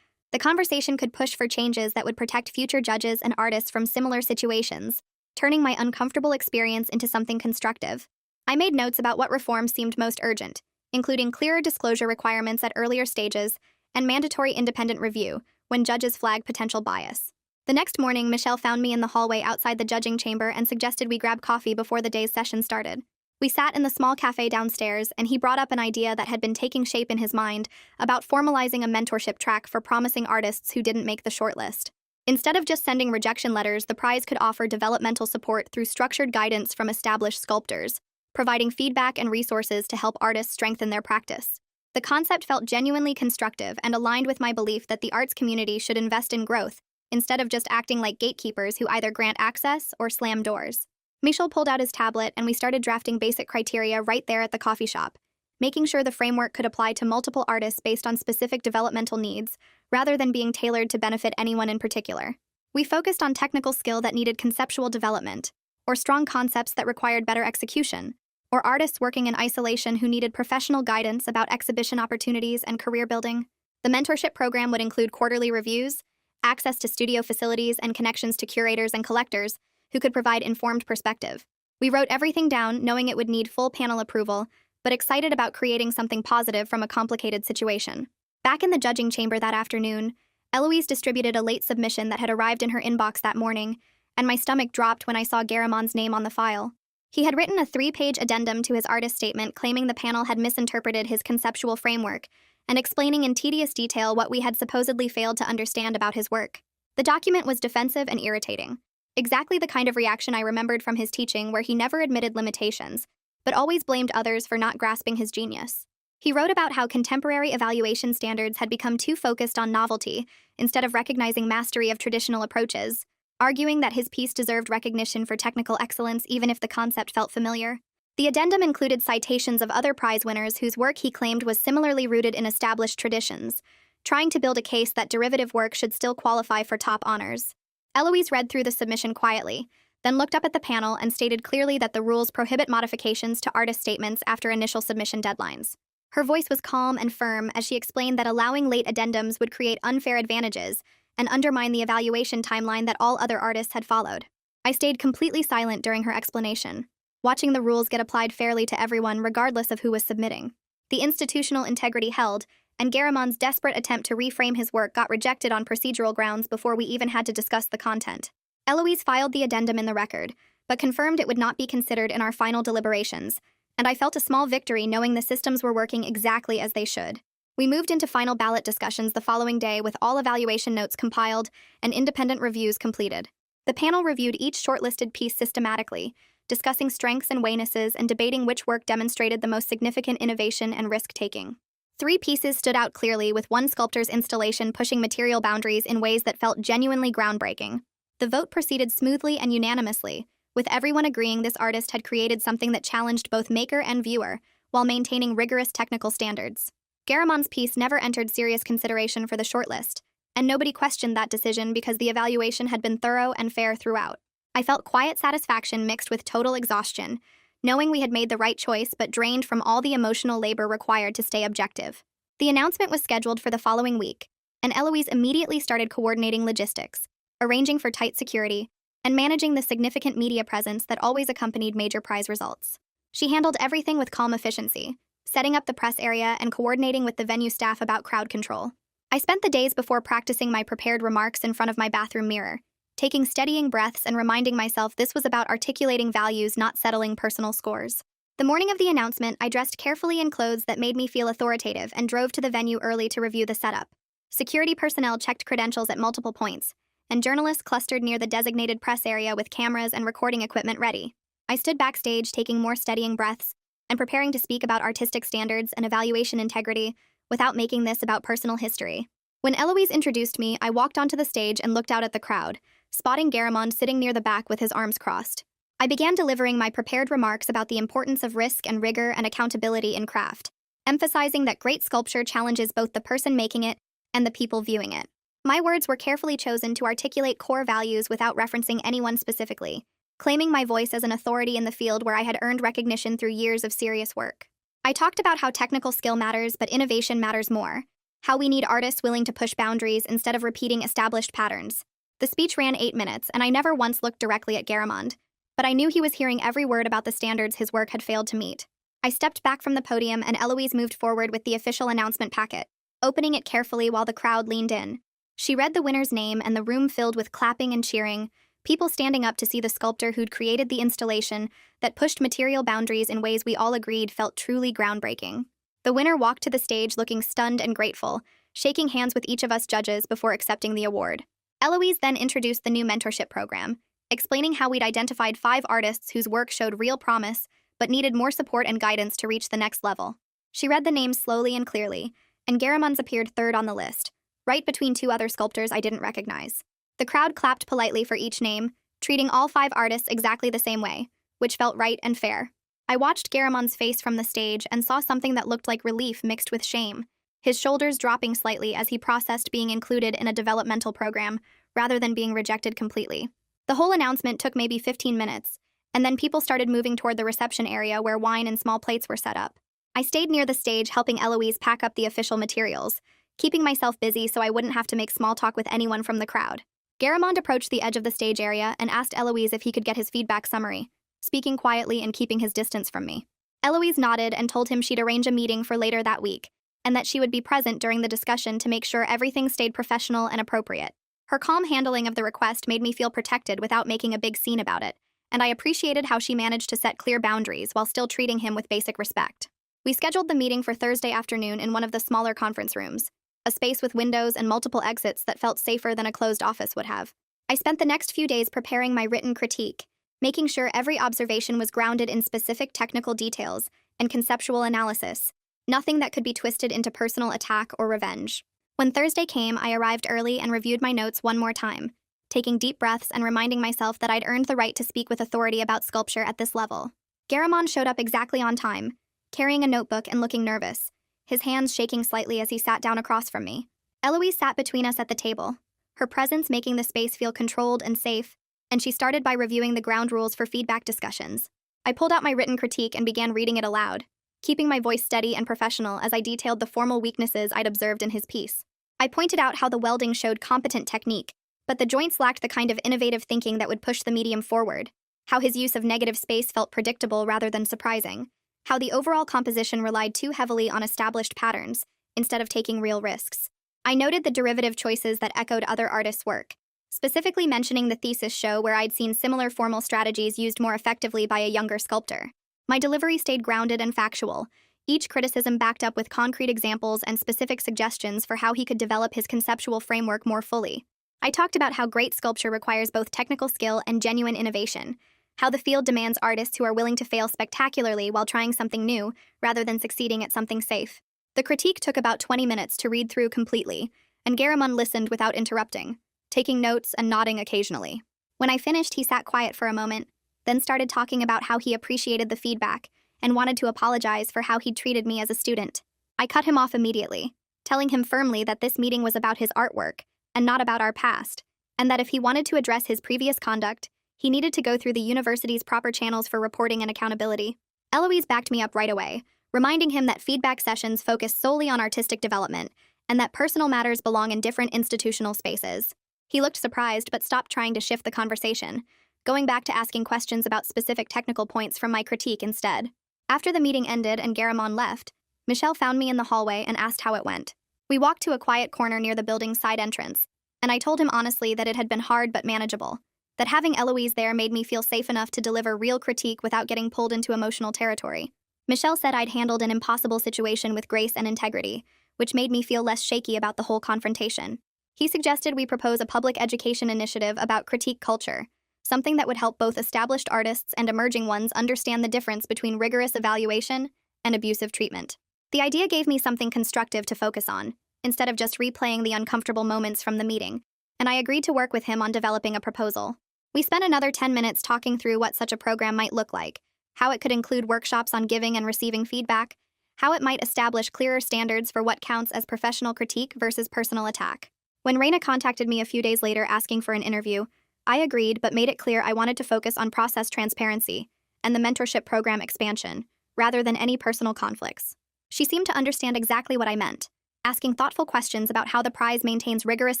The conversation could push for changes that would protect future judges and artists from similar situations, turning my uncomfortable experience into something constructive. I made notes about what reforms seemed most urgent, including clearer disclosure requirements at earlier stages and mandatory independent review when judges flag potential bias. The next morning, Michelle found me in the hallway outside the judging chamber and suggested we grab coffee before the day's session started. We sat in the small cafe downstairs, and he brought up an idea that had been taking shape in his mind about formalizing a mentorship track for promising artists who didn't make the shortlist. Instead of just sending rejection letters, the prize could offer developmental support through structured guidance from established sculptors, providing feedback and resources to help artists strengthen their practice. The concept felt genuinely constructive and aligned with my belief that the arts community should invest in growth, instead of just acting like gatekeepers who either grant access or slam doors. Michel pulled out his tablet and we started drafting basic criteria right there at the coffee shop, making sure the framework could apply to multiple artists based on specific developmental needs, rather than being tailored to benefit anyone in particular. We focused on technical skill that needed conceptual development, or strong concepts that required better execution, or artists working in isolation who needed professional guidance about exhibition opportunities and career building. The mentorship program would include quarterly reviews, access to studio facilities, and connections to curators and collectors who could provide informed perspective. We wrote everything down, knowing it would need full panel approval, but excited about creating something positive from a complicated situation. Back in the judging chamber that afternoon, Eloise distributed a late submission that had arrived in her inbox that morning, and my stomach dropped when I saw Garamond's name on the file. He had written a 3-page addendum to his artist statement claiming the panel had misinterpreted his conceptual framework, and explaining in tedious detail what we had supposedly failed to understand about his work. The document was defensive and irritating, exactly the kind of reaction I remembered from his teaching, where he never admitted limitations, but always blamed others for not grasping his genius. He wrote about how contemporary evaluation standards had become too focused on novelty instead of recognizing mastery of traditional approaches, arguing that his piece deserved recognition for technical excellence even if the concept felt familiar. The addendum included citations of other prize winners whose work he claimed was similarly rooted in established traditions, trying to build a case that derivative work should still qualify for top honors. Eloise read through the submission quietly, then looked up at the panel and stated clearly that the rules prohibit modifications to artist statements after initial submission deadlines. Her voice was calm and firm as she explained that allowing late addendums would create unfair advantages and undermine the evaluation timeline that all other artists had followed. I stayed completely silent during her explanation, watching the rules get applied fairly to everyone regardless of who was submitting. The institutional integrity held, and Garamond's desperate attempt to reframe his work got rejected on procedural grounds before we even had to discuss the content. Eloise filed the addendum in the record, but confirmed it would not be considered in our final deliberations, and I felt a small victory knowing the systems were working exactly as they should. We moved into final ballot discussions the following day with all evaluation notes compiled and independent reviews completed. The panel reviewed each shortlisted piece systematically, discussing strengths and weaknesses and debating which work demonstrated the most significant innovation and risk-taking. 3 pieces stood out clearly, with one sculptor's installation pushing material boundaries in ways that felt genuinely groundbreaking. The vote proceeded smoothly and unanimously, with everyone agreeing this artist had created something that challenged both maker and viewer, while maintaining rigorous technical standards. Garamond's piece never entered serious consideration for the shortlist, and nobody questioned that decision because the evaluation had been thorough and fair throughout. I felt quiet satisfaction mixed with total exhaustion, knowing we had made the right choice but drained from all the emotional labor required to stay objective. The announcement was scheduled for the following week, and Eloise immediately started coordinating logistics, arranging for tight security, and managing the significant media presence that always accompanied major prize results. She handled everything with calm efficiency, setting up the press area and coordinating with the venue staff about crowd control. I spent the days before practicing my prepared remarks in front of my bathroom mirror, taking steadying breaths and reminding myself this was about articulating values, not settling personal scores. The morning of the announcement, I dressed carefully in clothes that made me feel authoritative and drove to the venue early to review the setup. Security personnel checked credentials at multiple points, and journalists clustered near the designated press area with cameras and recording equipment ready. I stood backstage taking more steadying breaths and preparing to speak about artistic standards and evaluation integrity without making this about personal history. When Eloise introduced me, I walked onto the stage and looked out at the crowd, spotting Garamond sitting near the back with his arms crossed. I began delivering my prepared remarks about the importance of risk and rigor and accountability in craft, emphasizing that great sculpture challenges both the person making it and the people viewing it. My words were carefully chosen to articulate core values without referencing anyone specifically, claiming my voice as an authority in the field where I had earned recognition through years of serious work. I talked about how technical skill matters, but innovation matters more, how we need artists willing to push boundaries instead of repeating established patterns. The speech ran 8 minutes, and I never once looked directly at Garamond, but I knew he was hearing every word about the standards his work had failed to meet. I stepped back from the podium, and Eloise moved forward with the official announcement packet, opening it carefully while the crowd leaned in. She read the winner's name, and the room filled with clapping and cheering, people standing up to see the sculptor who'd created the installation that pushed material boundaries in ways we all agreed felt truly groundbreaking. The winner walked to the stage looking stunned and grateful, shaking hands with each of us judges before accepting the award. Eloise then introduced the new mentorship program, explaining how we'd identified 5 artists whose work showed real promise but needed more support and guidance to reach the next level. She read the names slowly and clearly, and Garamond's appeared third on the list, right between 2 other sculptors I didn't recognize. The crowd clapped politely for each name, treating all 5 artists exactly the same way, which felt right and fair. I watched Garamond's face from the stage and saw something that looked like relief mixed with shame, his shoulders dropping slightly as he processed being included in a developmental program rather than being rejected completely. The whole announcement took maybe 15 minutes, and then people started moving toward the reception area where wine and small plates were set up. I stayed near the stage helping Eloise pack up the official materials, keeping myself busy so I wouldn't have to make small talk with anyone from the crowd. Garamond approached the edge of the stage area and asked Eloise if he could get his feedback summary, speaking quietly and keeping his distance from me. Eloise nodded and told him she'd arrange a meeting for later that week, and that she would be present during the discussion to make sure everything stayed professional and appropriate. Her calm handling of the request made me feel protected without making a big scene about it, and I appreciated how she managed to set clear boundaries while still treating him with basic respect. We scheduled the meeting for Thursday afternoon in one of the smaller conference rooms, a space with windows and multiple exits that felt safer than a closed office would have. I spent the next few days preparing my written critique, making sure every observation was grounded in specific technical details and conceptual analysis, nothing that could be twisted into personal attack or revenge. When Thursday came, I arrived early and reviewed my notes one more time, taking deep breaths and reminding myself that I'd earned the right to speak with authority about sculpture at this level. Garamond showed up exactly on time, carrying a notebook and looking nervous, his hands shaking slightly as he sat down across from me. Eloise sat between us at the table, her presence making the space feel controlled and safe, and she started by reviewing the ground rules for feedback discussions. I pulled out my written critique and began reading it aloud, keeping my voice steady and professional as I detailed the formal weaknesses I'd observed in his piece. I pointed out how the welding showed competent technique, but the joints lacked the kind of innovative thinking that would push the medium forward, how his use of negative space felt predictable rather than surprising, how the overall composition relied too heavily on established patterns instead of taking real risks. I noted the derivative choices that echoed other artists' work, specifically mentioning the thesis show where I'd seen similar formal strategies used more effectively by a younger sculptor. My delivery stayed grounded and factual, each criticism backed up with concrete examples and specific suggestions for how he could develop his conceptual framework more fully. I talked about how great sculpture requires both technical skill and genuine innovation, how the field demands artists who are willing to fail spectacularly while trying something new, rather than succeeding at something safe. The critique took about 20 minutes to read through completely, and Garamond listened without interrupting, taking notes and nodding occasionally. When I finished, he sat quiet for a moment, then started talking about how he appreciated the feedback and wanted to apologize for how he'd treated me as a student. I cut him off immediately, telling him firmly that this meeting was about his artwork and not about our past, and that if he wanted to address his previous conduct, he needed to go through the university's proper channels for reporting and accountability. Eloise backed me up right away, reminding him that feedback sessions focus solely on artistic development and that personal matters belong in different institutional spaces. He looked surprised but stopped trying to shift the conversation, going back to asking questions about specific technical points from my critique instead. After the meeting ended and Garamond left, Michelle found me in the hallway and asked how it went. We walked to a quiet corner near the building's side entrance, and I told him honestly that it had been hard but manageable, that having Eloise there made me feel safe enough to deliver real critique without getting pulled into emotional territory. Michelle said I'd handled an impossible situation with grace and integrity, which made me feel less shaky about the whole confrontation. He suggested we propose a public education initiative about critique culture, something that would help both established artists and emerging ones understand the difference between rigorous evaluation and abusive treatment. The idea gave me something constructive to focus on, instead of just replaying the uncomfortable moments from the meeting, and I agreed to work with him on developing a proposal. We spent another 10 minutes talking through what such a program might look like, how it could include workshops on giving and receiving feedback, how it might establish clearer standards for what counts as professional critique versus personal attack. When Raina contacted me a few days later asking for an interview, I agreed but made it clear I wanted to focus on process transparency and the mentorship program expansion, rather than any personal conflicts. She seemed to understand exactly what I meant, asking thoughtful questions about how the prize maintains rigorous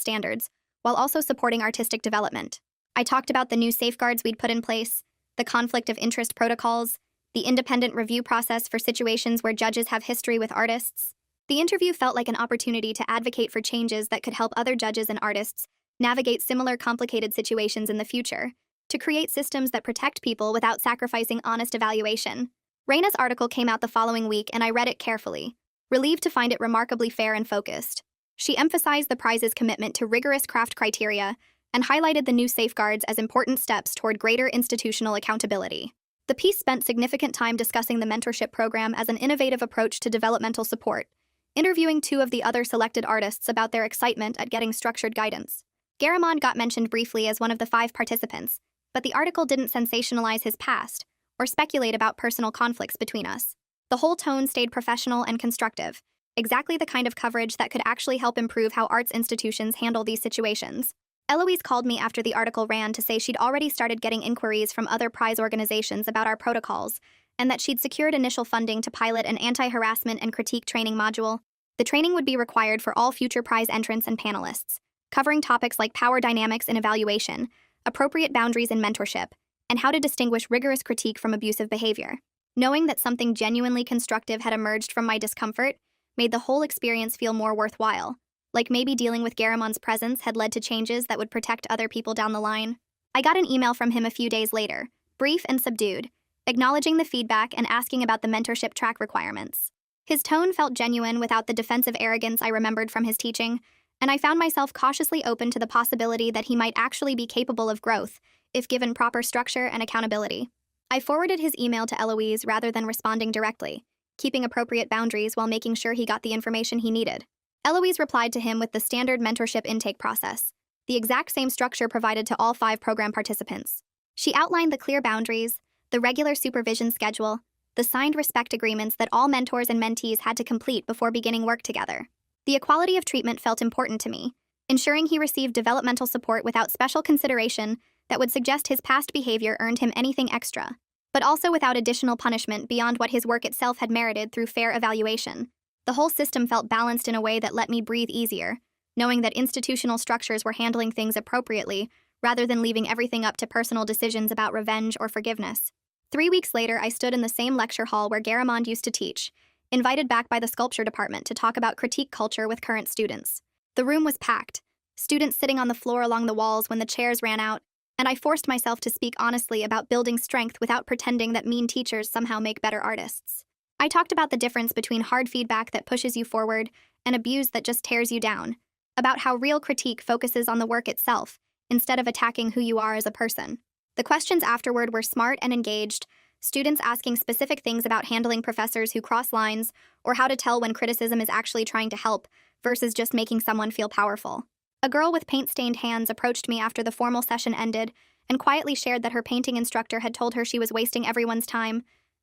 standards while also supporting artistic development. I talked about the new safeguards we'd put in place, the conflict of interest protocols, the independent review process for situations where judges have history with artists. The interview felt like an opportunity to advocate for changes that could help other judges and artists navigate similar complicated situations in the future, to create systems that protect people without sacrificing honest evaluation. Raina's article came out the following week and I read it carefully, relieved to find it remarkably fair and focused. She emphasized the prize's commitment to rigorous craft criteria and highlighted the new safeguards as important steps toward greater institutional accountability. The piece spent significant time discussing the mentorship program as an innovative approach to developmental support, interviewing two of the other selected artists about their excitement at getting structured guidance. Garamond got mentioned briefly as one of the 5 participants, but the article didn't sensationalize his past or speculate about personal conflicts between us. The whole tone stayed professional and constructive, exactly the kind of coverage that could actually help improve how arts institutions handle these situations. Eloise called me after the article ran to say she'd already started getting inquiries from other prize organizations about our protocols, and that she'd secured initial funding to pilot an anti-harassment and critique training module. The training would be required for all future prize entrants and panelists, covering topics like power dynamics in evaluation, appropriate boundaries in mentorship, and how to distinguish rigorous critique from abusive behavior. Knowing that something genuinely constructive had emerged from my discomfort made the whole experience feel more worthwhile, like maybe dealing with Garamond's presence had led to changes that would protect other people down the line. I got an email from him a few days later, brief and subdued, acknowledging the feedback and asking about the mentorship track requirements. His tone felt genuine without the defensive arrogance I remembered from his teaching, and I found myself cautiously open to the possibility that he might actually be capable of growth if given proper structure and accountability. I forwarded his email to Eloise rather than responding directly, keeping appropriate boundaries while making sure he got the information he needed. Eloise replied to him with the standard mentorship intake process, the exact same structure provided to all 5 program participants. She outlined the clear boundaries, the regular supervision schedule, the signed respect agreements that all mentors and mentees had to complete before beginning work together. The equality of treatment felt important to me, ensuring he received developmental support without special consideration that would suggest his past behavior earned him anything extra, but also without additional punishment beyond what his work itself had merited through fair evaluation. The whole system felt balanced in a way that let me breathe easier, knowing that institutional structures were handling things appropriately rather than leaving everything up to personal decisions about revenge or forgiveness. 3 weeks later, I stood in the same lecture hall where Garamond used to teach, invited back by the sculpture department to talk about critique culture with current students. The room was packed, students sitting on the floor along the walls when the chairs ran out, and I forced myself to speak honestly about building strength without pretending that mean teachers somehow make better artists. I talked about the difference between hard feedback that pushes you forward and abuse that just tears you down, about how real critique focuses on the work itself, instead of attacking who you are as a person. The questions afterward were smart and engaged, students asking specific things about handling professors who cross lines, or how to tell when criticism is actually trying to help, versus just making someone feel powerful. A girl with paint-stained hands approached me after the formal session ended and quietly shared that her painting instructor had told her she was wasting everyone's time,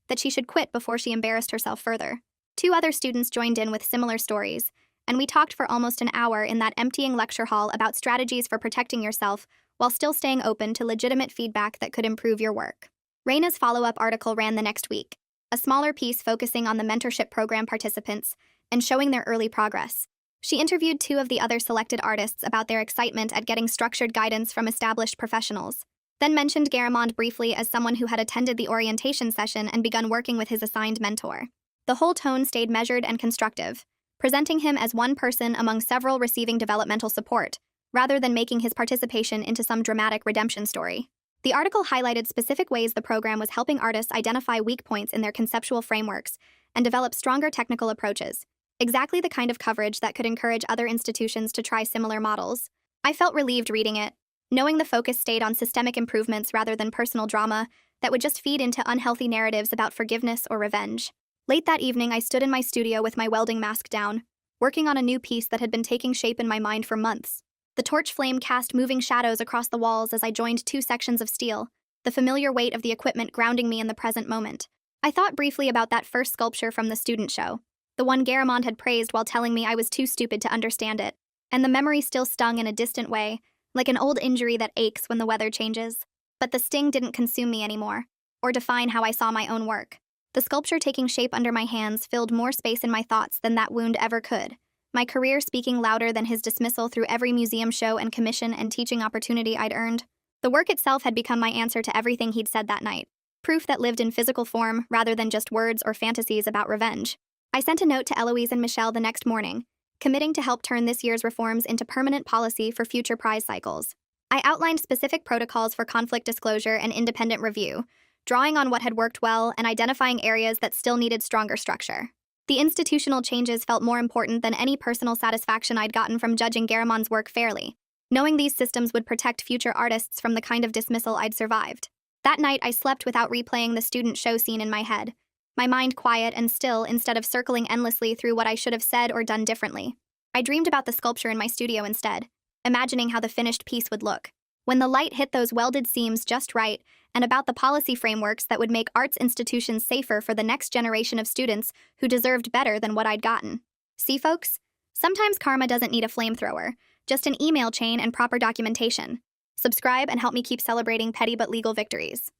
that she should quit before she embarrassed herself further. 2 other students joined in with similar stories, and we talked for almost an hour in that emptying lecture hall about strategies for protecting yourself while still staying open to legitimate feedback that could improve your work. Raina's follow-up article ran the next week, a smaller piece focusing on the mentorship program participants and showing their early progress. She interviewed 2 of the other selected artists about their excitement at getting structured guidance from established professionals, then mentioned Garamond briefly as someone who had attended the orientation session and begun working with his assigned mentor. The whole tone stayed measured and constructive, presenting him as one person among several receiving developmental support, rather than making his participation into some dramatic redemption story. The article highlighted specific ways the program was helping artists identify weak points in their conceptual frameworks and develop stronger technical approaches, Exactly the kind of coverage that could encourage other institutions to try similar models. I felt relieved reading it, knowing the focus stayed on systemic improvements rather than personal drama that would just feed into unhealthy narratives about forgiveness or revenge. Late that evening, I stood in my studio with my welding mask down, working on a new piece that had been taking shape in my mind for months. The torch flame cast moving shadows across the walls as I joined two sections of steel, the familiar weight of the equipment grounding me in the present moment. I thought briefly about that first sculpture from the student show, the one Garamond had praised while telling me I was too stupid to understand it, and the memory still stung in a distant way, like an old injury that aches when the weather changes. But the sting didn't consume me anymore, or define how I saw my own work. The sculpture taking shape under my hands filled more space in my thoughts than that wound ever could, my career speaking louder than his dismissal through every museum show and commission and teaching opportunity I'd earned. The work itself had become my answer to everything he'd said that night, proof that lived in physical form rather than just words or fantasies about revenge. I sent a note to Eloise and Michelle the next morning, committing to help turn this year's reforms into permanent policy for future prize cycles. I outlined specific protocols for conflict disclosure and independent review, drawing on what had worked well and identifying areas that still needed stronger structure. The institutional changes felt more important than any personal satisfaction I'd gotten from judging Garamond's work fairly, knowing these systems would protect future artists from the kind of dismissal I'd survived. That night, I slept without replaying the student show scene in my head, my mind quiet and still instead of circling endlessly through what I should have said or done differently. I dreamed about the sculpture in my studio instead, imagining how the finished piece would look, when the light hit those welded seams just right, and about the policy frameworks that would make arts institutions safer for the next generation of students who deserved better than what I'd gotten. See, folks? Sometimes karma doesn't need a flamethrower, just an email chain and proper documentation. Subscribe and help me keep celebrating petty but legal victories.